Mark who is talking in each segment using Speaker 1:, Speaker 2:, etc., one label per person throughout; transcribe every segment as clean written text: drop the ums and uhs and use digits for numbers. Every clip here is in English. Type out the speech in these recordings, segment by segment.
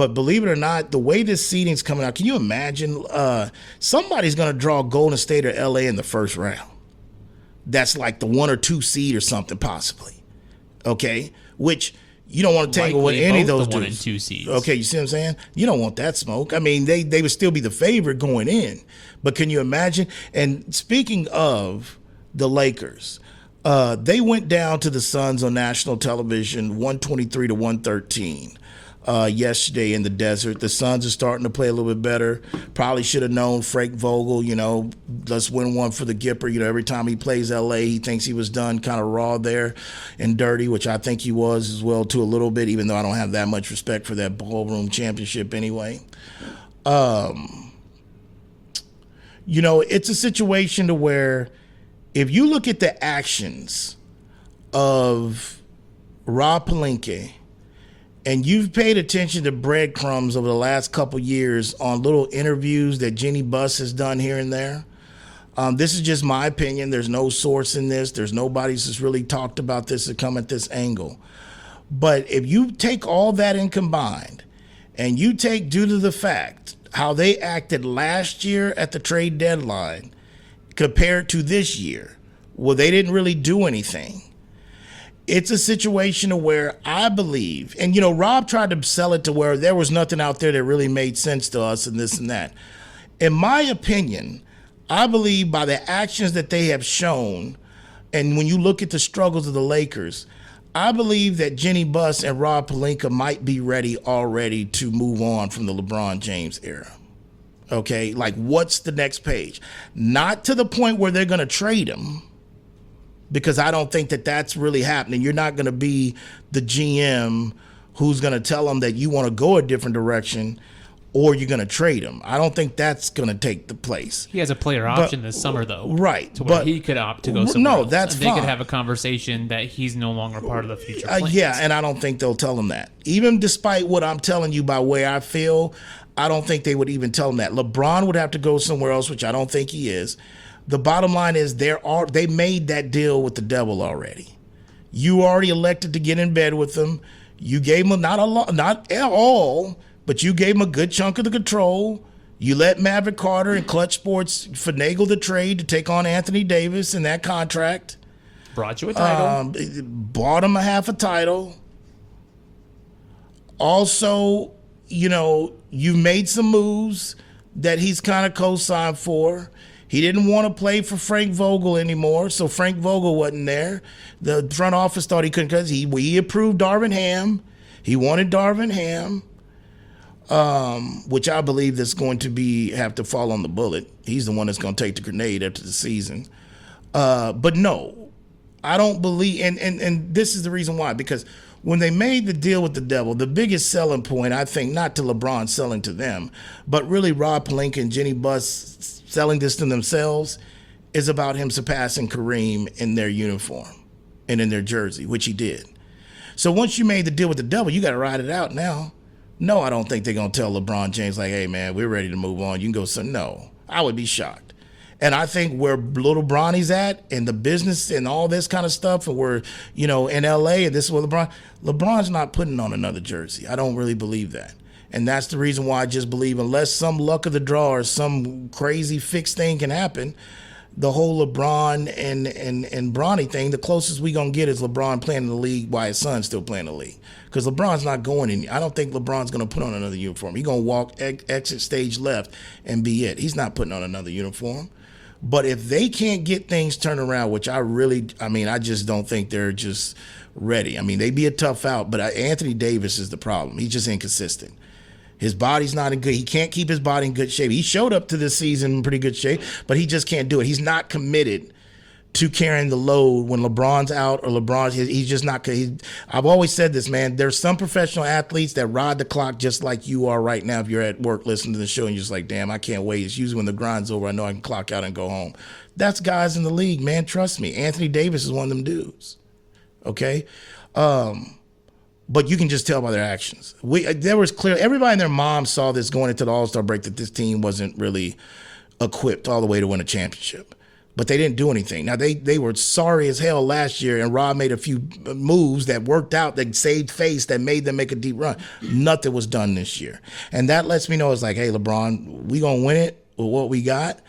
Speaker 1: But believe it or not, the way this seeding's coming out, can you imagine somebody's going to draw Golden State or LA in the first round? That's like the 1 or 2 seed or something, possibly. Okay? Which you don't want to tangle with any of those dudes.
Speaker 2: 1 and 2 seeds.
Speaker 1: Okay, you see what I'm saying? You don't want that smoke. I mean, they would still be the favorite going in. But can you imagine? And speaking of the Lakers, they went down to the Suns on national television 123-113 yesterday in the desert. The Suns are starting to play a little bit better. Probably should have known Frank Vogel, let's win one for the Gipper. Every time he plays LA, he thinks he was done kind of raw there and dirty, which I think he was as well too a little bit, even though I don't have that much respect for that ballroom championship anyway. It's a situation to where if you look at the actions of Rob Pelinka, and you've paid attention to breadcrumbs over the last couple years on little interviews that Jenny Buss has done here and there. This is just my opinion. There's no source in this. There's nobody that's really talked about this to come at this angle. But if you take all that in combined, and you take due to the fact how they acted last year at the trade deadline compared to this year, well, they didn't really do anything. It's a situation where I believe, and Rob tried to sell it to where there was nothing out there that really made sense to us and this and that. In my opinion, I believe by the actions that they have shown, and when you look at the struggles of the Lakers, I believe that Jenny Buss and Rob Pelinka might be ready already to move on from the LeBron James era. Okay, like what's the next page? Not to the point where they're going to trade him, because I don't think that that's really happening. You're not going to be the GM who's going to tell them that you want to go a different direction or you're going to trade him. I don't think that's going to take the place.
Speaker 2: He has a player option this summer, though.
Speaker 1: Right.
Speaker 2: To where he could opt to go somewhere else.
Speaker 1: That's
Speaker 2: fine. They could have a conversation that he's no longer part of the future plans.
Speaker 1: Yeah, and I don't think they'll tell him that. Even despite what I'm telling you by way I feel, I don't think they would even tell him that. LeBron would have to go somewhere else, which I don't think he is. The bottom line is they made that deal with the devil already. You already elected to get in bed with them. You gave them not at all, but you gave them a good chunk of the control. You let Maverick Carter and Clutch Sports finagle the trade to take on Anthony Davis in that contract.
Speaker 2: Brought you a title.
Speaker 1: Bought him a half a title. Also, you made some moves that he's kind of co-signed for. He didn't want to play for Frank Vogel anymore, so Frank Vogel wasn't there. The front office thought he couldn't because he approved Darvin Ham. He wanted Darvin Ham, which I believe that's going to have to fall on the bullet. He's the one that's going to take the grenade after the season. But no, I don't believe, and this is the reason why, because when they made the deal with the devil, the biggest selling point, I think, not to LeBron selling to them, but really Rob Pelinka and Jenny Buss selling this to themselves, is about him surpassing Kareem in their uniform and in their jersey, which he did. So once you made the deal with the devil, you got to ride it out now. No, I don't think they're going to tell LeBron James, like, hey, man, we're ready to move on. You can go. So no, I would be shocked. And I think where little Bronny's at and the business and all this kind of stuff, and where, in LA, and this is where LeBron's not putting on another jersey. I don't really believe that. And that's the reason why I just believe, unless some luck of the draw or some crazy fixed thing can happen, the whole LeBron and Bronny thing, the closest we going to get is LeBron playing in the league while his son's still playing in the league. Because LeBron's not going in. I don't think LeBron's going to put on another uniform. He's going to walk exit stage left and be it. He's not putting on another uniform. But if they can't get things turned around, which I just don't think they're just ready. They'd be a tough out, but Anthony Davis is the problem. He's just inconsistent. His body's not in good. He can't keep his body in good shape. He showed up to this season in pretty good shape, but he just can't do it. He's not committed to carrying the load when LeBron's out or he's just not. I've always said this, man. There's some professional athletes that ride the clock just like you are right now. If you're at work listening to the show and you're just like, damn, I can't wait. It's usually when the grind's over, I know I can clock out and go home. That's guys in the league, man. Trust me. Anthony Davis is one of them dudes. Okay? But you can just tell by their actions. There was clear. Everybody and their mom saw this going into the All-Star break that this team wasn't really equipped all the way to win a championship. but they didn't do anything. Now, they were sorry as hell last year, and Rob made a few moves that worked out, that saved face, that made them make a deep run. Nothing was done this year. And that lets me know it's like, hey, LeBron, we going to win it with what we got,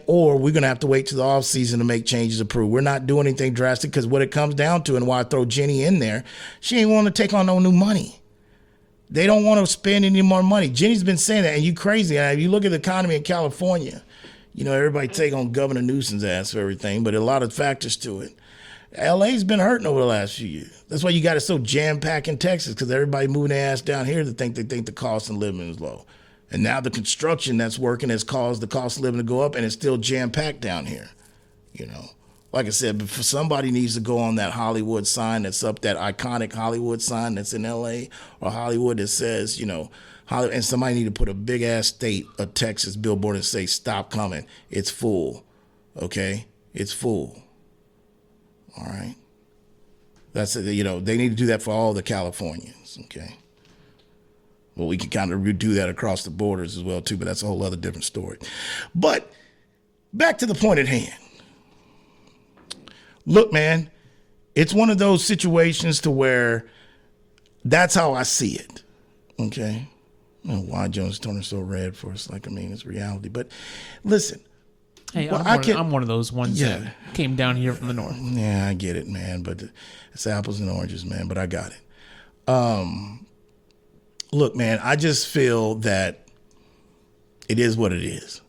Speaker 1: or we're going to have to wait to the offseason to make changes to prove. We're not doing anything drastic, because what it comes down to, and why I throw Jenny in there, she ain't want to take on no new money. They don't want to spend any more money. Jenny's been saying that, and you crazy. If you look at the economy in California, everybody take on Governor Newsom's ass for everything, but a lot of factors to it. LA's been hurting over the last few years. That's why you got it so jam-packed in Texas, because everybody moving their ass down here to think the cost of living is low. And now the construction that's working has caused the cost of living to go up, and it's still jam-packed down here. Like I said, but somebody needs to go on that Hollywood sign that's up, that iconic Hollywood sign that's in LA, or Hollywood that says, Hollywood, and somebody need to put a big ass state of Texas billboard and say, stop coming. It's full. Okay? It's full. All right? That's it. They need to do that for all the Californians. Okay? Well, we can kind of do that across the borders as well, too, but that's a whole other different story. But back to the point at hand. Look, man, it's one of those situations to where that's how I see it. Okay? I don't know why Jones turning so red for us. It's reality. But listen.
Speaker 2: Hey, I'm one of those ones that came down here from the north.
Speaker 1: Yeah, I get it, man. But it's apples and oranges, man. But I got it. Look, man, I just feel that it is what it is.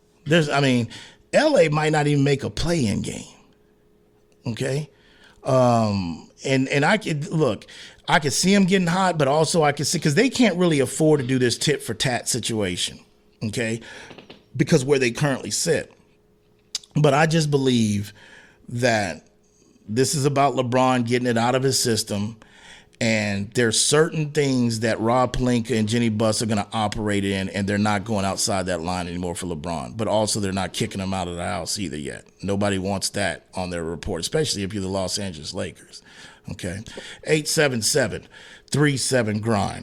Speaker 1: LA might not even make a play-in game. Okay? And I could see them getting hot, but also I could see, because they can't really afford to do this tit for tat situation, okay? Because where they currently sit. But I just believe that this is about LeBron getting it out of his system, and there's certain things that Rob Pelinka and Jenny Buss are going to operate in, and they're not going outside that line anymore for LeBron. But also they're not kicking him out of the house either yet. Nobody wants that on their report, especially if you're the Los Angeles Lakers. Okay? 877-37-GRIND.